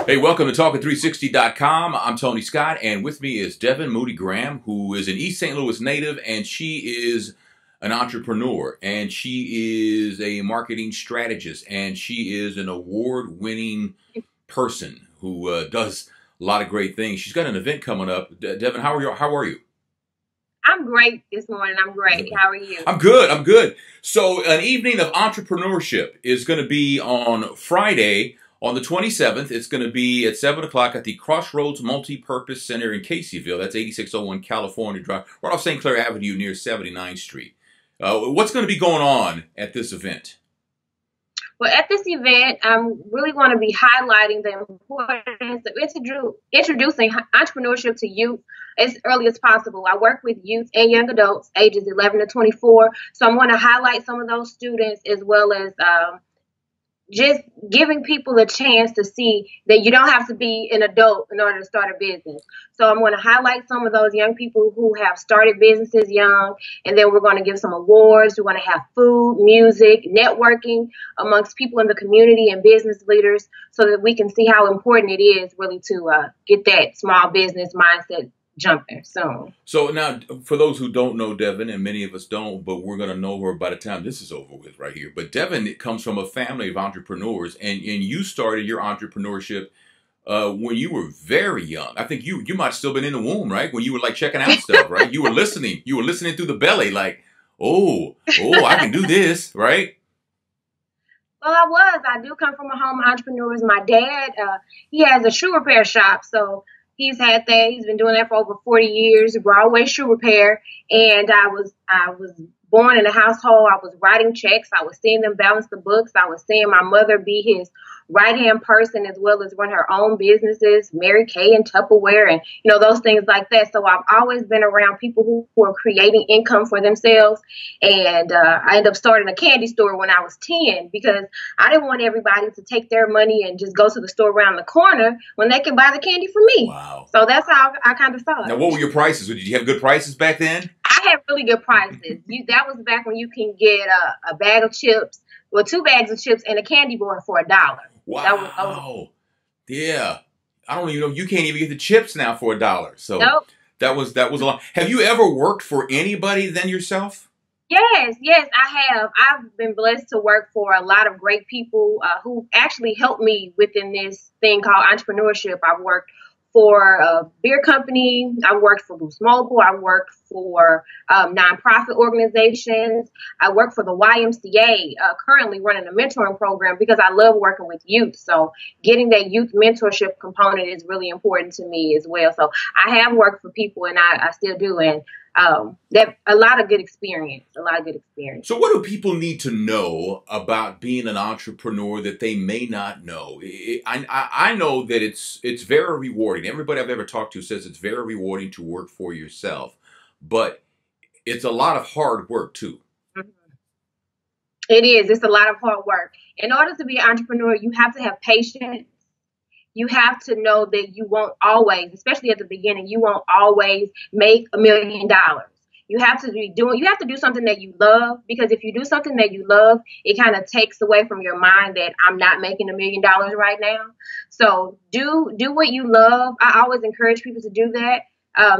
Hey, welcome to Talking360.com. I'm Tony Scott, and with me is Devin Moody Graham, who is an East St. Louis native, and she is an entrepreneur, and she is a marketing strategist, and she is an award-winning person who does a lot of great things. She's got an event coming up. Devin, how are you? I'm great this morning. I'm great. How are you? I'm good. I'm good. So an evening of entrepreneurship is going to be on Friday, on the 27th. It's going to be at 7 o'clock at the Crossroads Multi-Purpose Center in Caseyville. That's 8601 California Drive, right off St. Clair Avenue near 79th Street. What's going to be going on at this event? Well, at this event, I'm really going to be highlighting the importance of introducing entrepreneurship to youth as early as possible. I work with youth and young adults ages 11 to 24, so I'm going to highlight some of those students as well as just giving people a chance to see that you don't have to be an adult in order to start a business. So I'm going to highlight some of those young people who have started businesses young, and then we're going to give some awards. We're going to have food, music, networking amongst people in the community and business leaders so that we can see how important it is really to get that small business mindset jumping soon. So now, for those who don't know Devin, and many of us don't, but we're going to know her by the time this is over with right here. But Devin comes from a family of entrepreneurs, and you started your entrepreneurship when you were very young. I think you might have still been in the womb, right? When you were like checking out stuff, right? You were listening through the belly, like, oh, I can do this, right? Well, I do come from a home of entrepreneurs. My dad, he has a shoe repair shop, so he's had that. He's been doing that for over 40 years, Broadway shoe repair. And I was born in a household. I was writing checks. I was seeing them balance the books. I was seeing my mother be his right-hand person as well as run her own businesses, Mary Kay and Tupperware and, those things like that. So I've always been around people who are creating income for themselves. And I ended up starting a candy store when I was 10 because I didn't want everybody to take their money and just go to the store around the corner when they can buy the candy from me. Wow. So that's how I kind of started. Now, what were your prices? Did you have good prices back then? I had really good prices. That was back when you can get a bag of chips, well, 2 bags of chips and a candy bar for $1. Wow. Yeah. I don't even know. You can't even get the chips now for $1. So nope. that was a lot. Have you ever worked for anybody than yourself? Yes, I have. I've been blessed to work for a lot of great people who actually helped me within this thing called entrepreneurship. I've worked for a beer company. I worked for Boost Mobile. I worked for nonprofit organizations. I work for the YMCA, currently running a mentoring program because I love working with youth. So getting that youth mentorship component is really important to me as well. So I have worked for people and I still do. And that a lot of good experience. So what do people need to know about being an entrepreneur that they may not know? I know that it's very rewarding. Everybody I've ever talked to says it's very rewarding to work for yourself, but it's a lot of hard work too. Mm-hmm. It is. It's a lot of hard work. In order to be an entrepreneur, you have to have patience. You have to know that you won't always, especially at the beginning, you won't always make $1 million. You have to do something that you love, because if you do something that you love, it kind of takes away from your mind that I'm not making $1 million right now. So do what you love. I always encourage people to do that.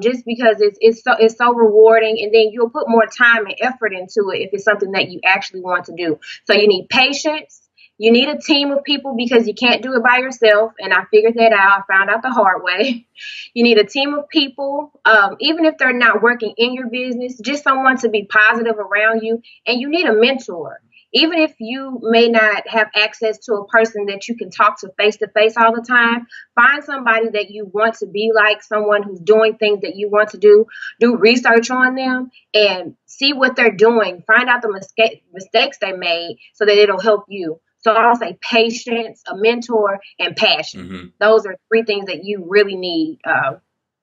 Just because it's so rewarding, and then you'll put more time and effort into it if it's something that you actually want to do. So you need patience. You need a team of people because you can't do it by yourself. And I figured that out. I found out the hard way. You need a team of people, even if they're not working in your business, just someone to be positive around you. And you need a mentor. Even if you may not have access to a person that you can talk to face all the time, find somebody that you want to be like, someone who's doing things that you want to do research on them and see what they're doing. Find out the mistakes they made so that it'll help you. So I'll say patience, a mentor, and passion. Mm-hmm. Those are 3 things that you really need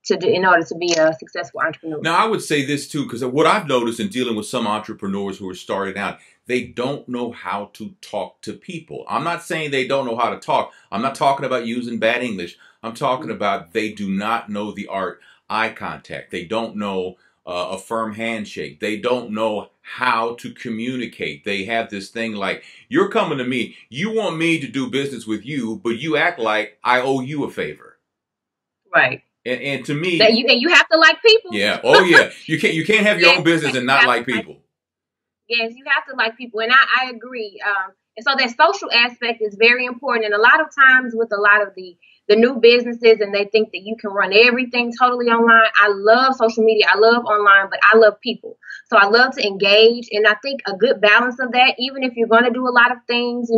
to do in order to be a successful entrepreneur. Now, I would say this too, because what I've noticed in dealing with some entrepreneurs who are starting out, they don't know how to talk to people. I'm not saying they don't know how to talk. I'm not talking about using bad English. I'm talking about they do not know the art eye contact. They don't know a firm handshake. They don't know how to communicate. They have this thing like, you're coming to me, you want me to do business with you, but you act like I owe you a favor. Right. And to me, that you have to like people. Yeah. Oh yeah. You can't have your own business and not like people. Yes, you have to like people, and I agree. And so that social aspect is very important. And a lot of times with a lot of the new businesses, and they think that you can run everything totally online. I love social media. I love online, but I love people. So I love to engage. And I think a good balance of that, even if you're going to do a lot of things,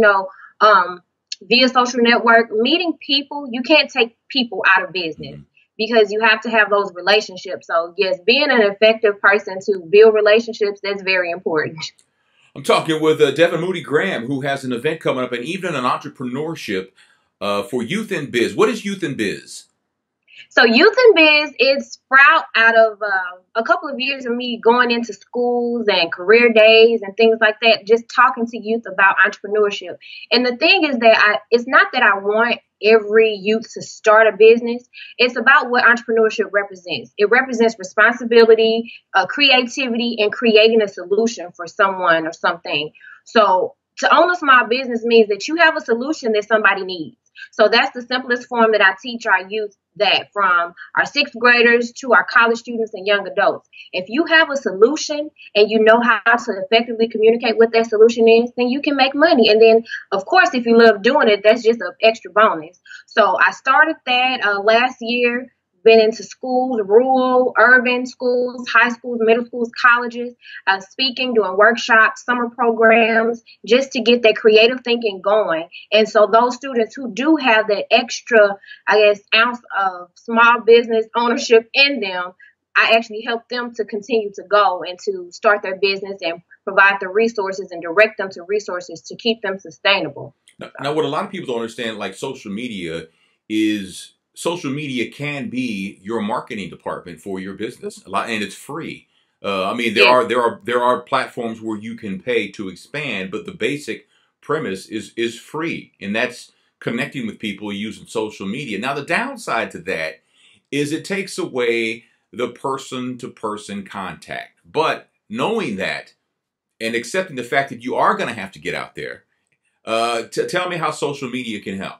via social network, meeting people, you can't take people out of business. Because you have to have those relationships. So yes, being an effective person to build relationships, that's very important. I'm talking with Devin Moody Graham, who has an event coming up, and even an entrepreneurship for Youth in Biz. What is Youth in Biz? So Youth in Biz is sprout out of a couple of years of me going into schools and career days and things like that, just talking to youth about entrepreneurship. And the thing is that it's not that I want every youth to start a business. It's about what entrepreneurship represents. It represents responsibility, creativity, and creating a solution for someone or something. So to own a small business means that you have a solution that somebody needs. So that's the simplest form that I teach our youth, that from our sixth graders to our college students and young adults. If you have a solution and you know how to effectively communicate what that solution is, then you can make money. And then, of course, if you love doing it, that's just an extra bonus. So I started that last year. Been into schools, rural, urban schools, high schools, middle schools, colleges, speaking, doing workshops, summer programs, just to get that creative thinking going. And so those students who do have that extra, ounce of small business ownership in them, I actually help them to continue to go and to start their business and provide the resources and direct them to resources to keep them sustainable. Now what a lot of people don't understand, like social media can be your marketing department for your business, and it's free. There are platforms where you can pay to expand, but the basic premise is free, and that's connecting with people using social media. Now, the downside to that is it takes away the person-to-person contact. But knowing that and accepting the fact that you are going to have to get out there, tell me how social media can help.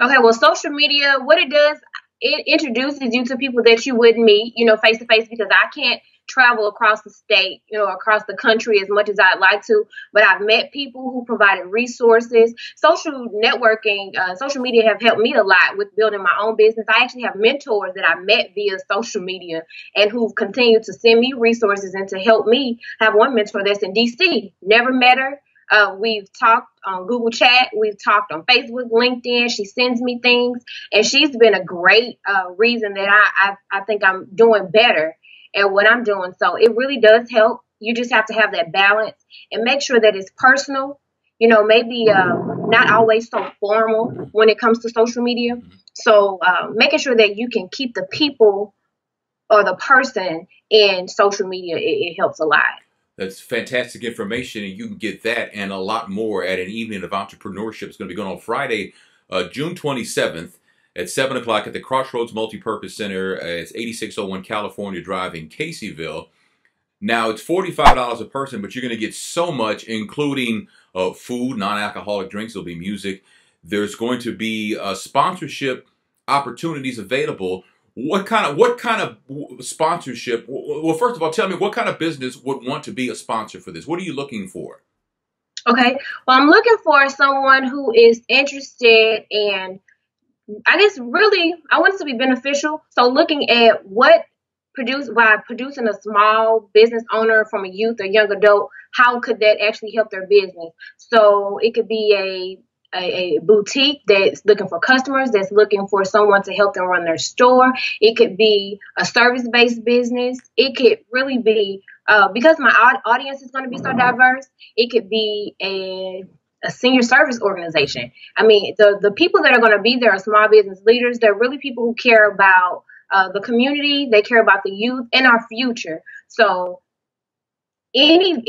Okay, well, social media, what it does, it introduces you to people that you wouldn't meet, face to face, because I can't travel across the state, across the country as much as I'd like to. But I've met people who provided resources. Social networking, social media have helped me a lot with building my own business. I actually have mentors that I met via social media and who've continued to send me resources and to help me. I have one mentor that's in DC, never met her. We've talked on Google Chat. We've talked on Facebook, LinkedIn. She sends me things, and she's been a great reason that I think I'm doing better at what I'm doing. So it really does help. You just have to have that balance and make sure that it's personal. Maybe not always so formal when it comes to social media. So making sure that you can keep the people or the person in social media, it helps a lot. That's fantastic information, and you can get that and a lot more at an evening of entrepreneurship. It's going to be going on Friday, June 27th at 7 o'clock at the Crossroads Multipurpose Center. It's 8601 California Drive in Caseyville. Now, it's $45 a person, but you're going to get so much, including food, non-alcoholic drinks. There'll be music. There's going to be sponsorship opportunities available. What kind of sponsorship? Well, first of all, tell me, what kind of business would want to be a sponsor for this? What are you looking for? Okay. Well, I'm looking for someone who is interested in, I want it to be beneficial. So looking at by producing a small business owner from a youth or young adult, how could that actually help their business? So it could be a boutique that's looking for customers, that's looking for someone to help them run their store. It could be a service-based business. It could really be, because my audience is going to be so diverse, it could be a senior service organization. The people that are going to be there are small business leaders. They're really people who care about the community. They care about the youth and our future. So any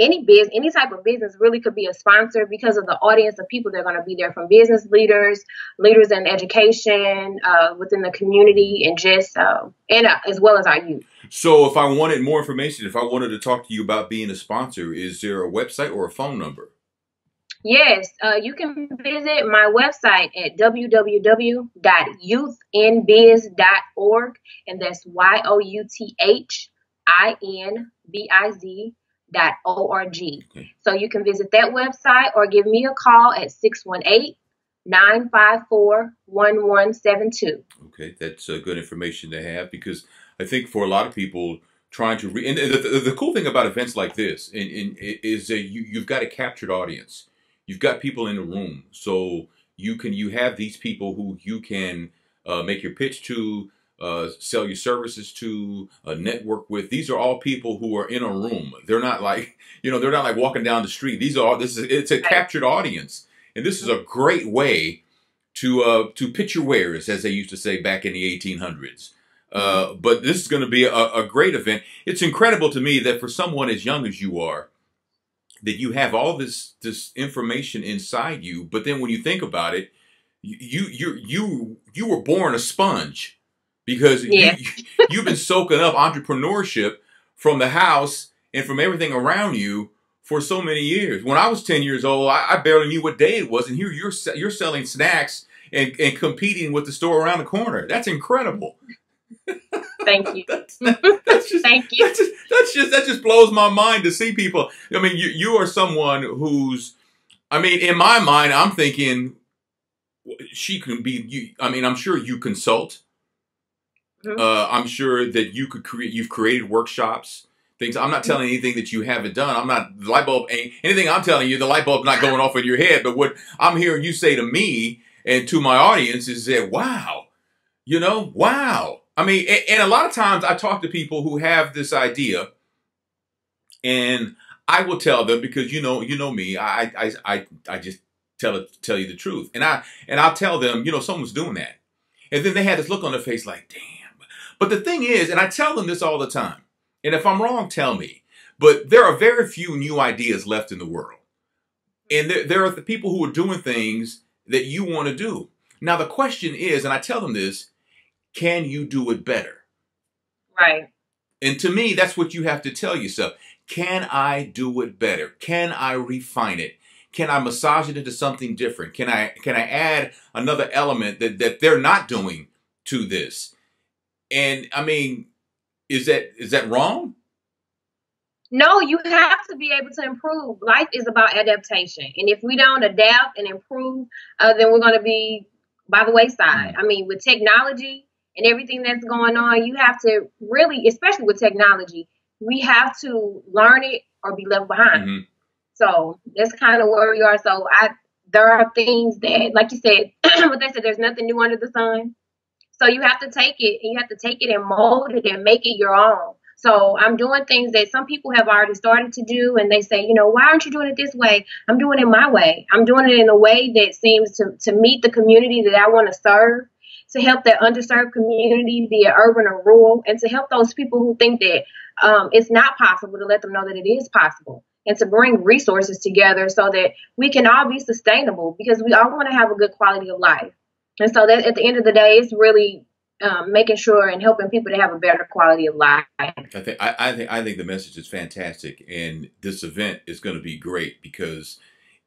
type of business really could be a sponsor because of the audience of people that are going to be there, from business leaders in education, within the community, and just as well as our youth. So if I wanted more information, if I wanted to talk to you about being a sponsor, is there a website or a phone number? Yes, you can visit my website at www.youthinbiz.org, and that's youthinbiz.org. Okay. So you can visit that website or give me a call at 618-954-1172. Okay, that's good information to have, because I think for a lot of people trying to and the cool thing about events like this is that you've got a captured audience. You've got people in the room, so you have these people who you can make your pitch to, sell your services to, network with. These are all people who are in a room. They're not like they're not like walking down the street. It's a captured audience, and this is a great way to pitch your wares, as they used to say back in the 1800s. But this is going to be a great event. It's incredible to me that for someone as young as you are, that you have all this information inside you. But then when you think about it, you were born a sponge, because you've been soaking up entrepreneurship from the house and from everything around you for so many years. When I was 10 years old, I barely knew what day it was, and here you're selling snacks and competing with the store around the corner. That's incredible. Thank you. That's just, Thank you. That just blows my mind to see people. I mean, you are someone who's, I mean, in my mind, I'm thinking she can be. I'm sure you consult. I'm sure that you've created workshops, things. I'm not telling anything that you haven't done. I'm not, the light bulb ain't anything I'm telling you. The light bulb's not going off in your head. But what I'm hearing you say to me and to my audience is that, wow, wow. I mean, and a lot of times I talk to people who have this idea, and I will tell them, because you know me, I just tell you the truth, and I'll tell them, someone's doing that, and then they have this look on their face like, damn. But the thing is, and I tell them this all the time, and if I'm wrong, tell me, but there are very few new ideas left in the world, and there are the people who are doing things that you want to do. Now the question is, and I tell them this, can you do it better? Right. And to me, that's what you have to tell yourself. Can I do it better? Can I refine it? Can I massage it into something different? Can I add another element that they're not doing to this? And I mean, is that wrong? No, you have to be able to improve. Life is about adaptation. And if we don't adapt and improve, then we're going to be by the wayside. I mean, with technology and everything that's going on, you have to really, especially with technology, we have to learn it or be left behind. So that's kind of where we are. So there are things that, like you said, what they said, there's nothing new under the sun. So you have to take it, and you have to take it and mold it and make it your own. So I'm doing things that some people have already started to do, and they say, why aren't you doing it this way? I'm doing it my way. I'm doing it in a way that seems to meet the community that I want to serve, to help that underserved community, be it urban or rural, and to help those people who think that it's not possible, to let them know that it is possible, and to bring resources together so that we can all be sustainable, because we all want to have a good quality of life. And so that at the end of the day, it's really making sure and helping people to have a better quality of life. I think the message is fantastic, and this event is going to be great because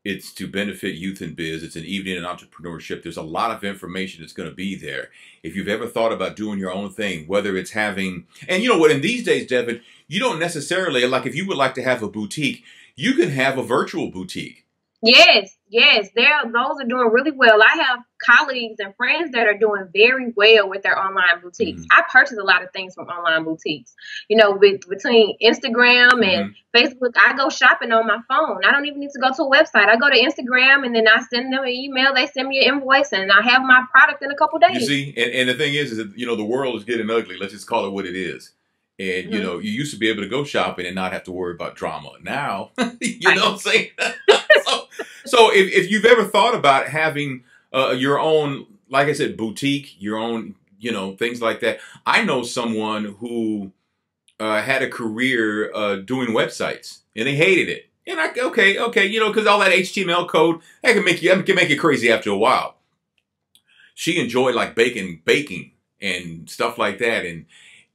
it's to benefit youth in biz. It's an evening in entrepreneurship. There's a lot of information that's going to be there. If you've ever thought about doing your own thing, whether it's having, and you know what, in these days, Devin, you don't necessarily, like if you would like to have a boutique, you can have a virtual boutique. Yes, those are doing really well. I have colleagues and friends that are doing very well with their online boutiques. I purchase a lot of things from online boutiques. Between Instagram and Facebook, I go shopping on my phone. I don't even need to go to a website. I go to Instagram, and then I send them an email. They send me an invoice, and I have my product in a couple days. You see, and the thing is that, the world is getting ugly. Let's just call it what it is. And, you used to be able to go shopping and not have to worry about drama. Now, you know what I'm saying? So if you've ever thought about having your own, like I said, boutique, your own, things like that. I know someone who had a career doing websites, and they hated it. And okay, because all that HTML code, that can make you crazy after a while. She enjoyed like baking and stuff like that.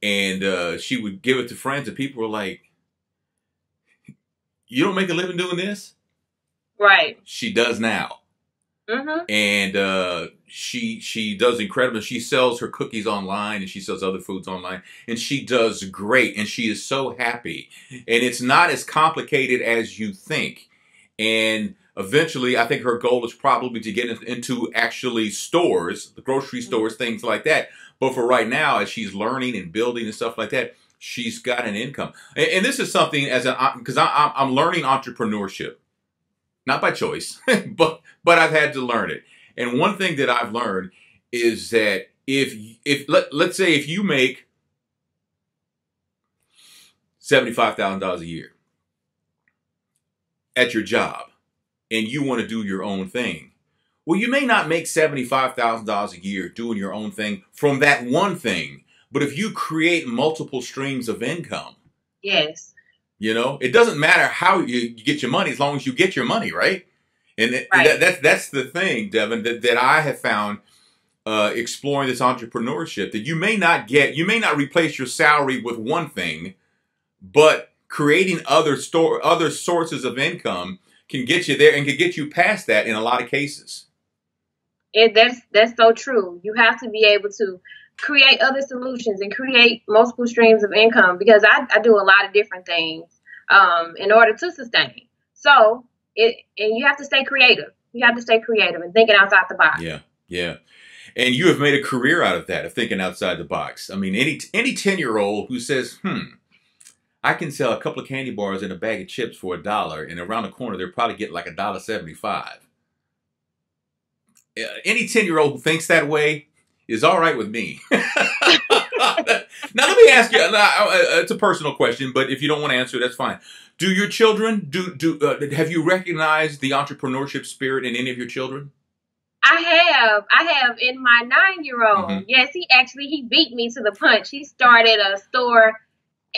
And she would give it to friends, and people were like, "You don't make a living doing this?" Right. She does now. Mm-hmm. And she does incredible. She sells her cookies online, and she sells other foods online, and she does great, and she is so happy. And it's not as complicated as you think. And eventually, I think her goal is probably to get into actually stores, the grocery stores, things like that. But for right now, as she's learning and building and stuff like that, she's got an income. And this is something because I'm learning entrepreneurship. Not by choice, but I've had to learn it. And one thing that I've learned is that let's say if you make $75,000 a year at your job and you want to do your own thing, well, you may not make $75,000 a year doing your own thing from that one thing, but if you create multiple streams of income, yes. You know, it doesn't matter how you get your money as long as you get your money, right? And Right. that's the thing, Devin, that I have found exploring this entrepreneurship, that you may not replace your salary with one thing, but creating other sources of income can get you there and can get you past that in a lot of cases. That's so true. You have to be able to create other solutions and create multiple streams of income, because I do a lot of different things in order to sustain. So and you have to stay creative. You have to stay creative and thinking outside the box. Yeah, yeah. And you have made a career out of that, of thinking outside the box. I mean, any 10-year-old who says, I can sell a couple of candy bars and a bag of chips for $1, and around the corner they'll probably get like $1.75. Any 10-year-old who thinks that way is all right with me. Now, let me ask you, it's a personal question, but if you don't want to answer, that's fine. Do your children, have you recognized the entrepreneurship spirit in any of your children? I have in my 9-year-old. Mm-hmm. Yes, he beat me to the punch. He started a store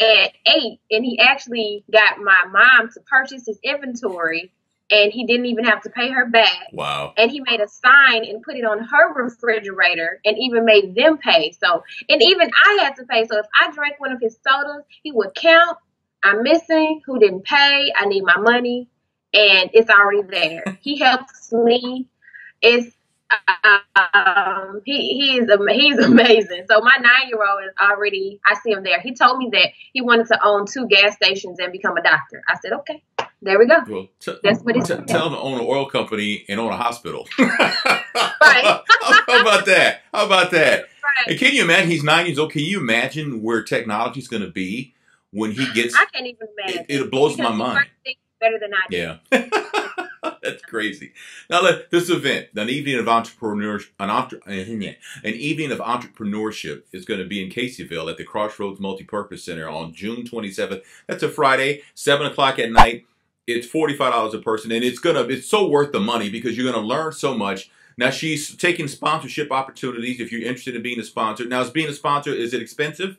at 8, and he actually got my mom to purchase his inventory, and he didn't even have to pay her back. Wow. And he made a sign and put it on her refrigerator and even made them pay. So, and even I had to pay. So if I drank one of his sodas, he would count, I'm missing, who didn't pay, I need my money, and it's already there. He helps me. It's he's amazing. So my 9-year-old is already, I see him there. He told me that he wanted to own 2 gas stations and become a doctor. I said, okay, there we go. Well, that's what it's tell him to own an oil company and own a hospital. Right. How about that? How about that? Right. And can you imagine, he's 9 years old, can you imagine where technology is going to be when he gets, I can't even imagine. It blows my mind. Better than I do. Yeah. That's crazy. Now, this event, an evening of entrepreneurship, an evening of entrepreneurship, is going to be in Caseyville at the Crossroads Multipurpose Center on June 27th. That's a Friday, 7 o'clock at night. It's $45 a person, and it's so worth the money because you're going to learn so much. Now, she's taking sponsorship opportunities if you're interested in being a sponsor. Now, being a sponsor, is it expensive?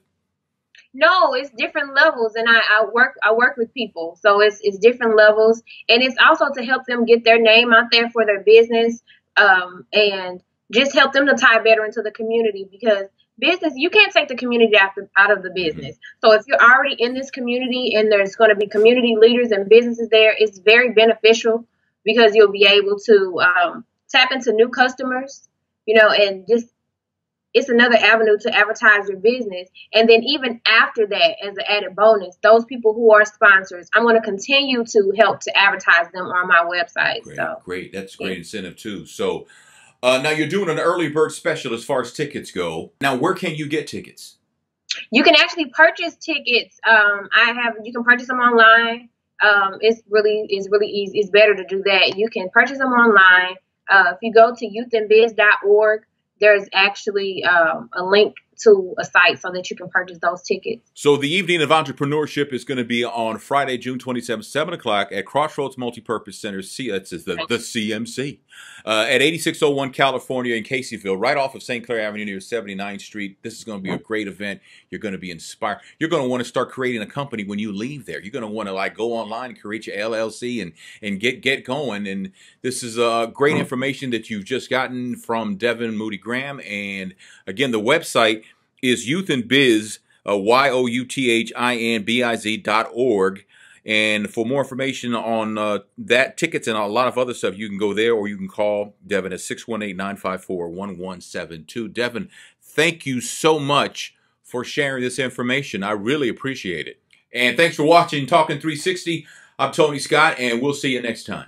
No, it's different levels, and I work with people, so it's different levels, and it's also to help them get their name out there for their business, and just help them to tie better into the community, because business, you can't take the community out of the business. So if you're already in this community and there's going to be community leaders and businesses there, it's very beneficial because you'll be able to tap into new customers, and just it's another avenue to advertise your business. And then even after that, as an added bonus, those people who are sponsors, I'm going to continue to help to advertise them on my website. Great. That's great incentive too. So now you're doing an early bird special as far as tickets go. Now, where can you get tickets? You can actually purchase tickets. You can purchase them online. It's really easy. It's better to do that. You can purchase them online. If you go to youthandbiz.org, there's actually a link to a site so that you can purchase those tickets. So the evening of entrepreneurship is going to be on Friday, June 27th, 7 o'clock at Crossroads Multipurpose Center, the CMC, at 8601 California in Caseyville, right off of St. Clair Avenue near 79th Street. This is going to be a great event. You're going to be inspired. You're going to want to start creating a company when you leave there. You're going to want to go online and create your LLC and get going. And this is great information that you've just gotten from Devin Moody Graham. And again, the website is Youth and Biz youthinbiz.org. And for more information on that, tickets, and a lot of other stuff, you can go there, or you can call Devin at 618-954-1172. Devin, thank you so much for sharing this information. I really appreciate it. And thanks for watching Talking 360. I'm Tony Scott, and we'll see you next time.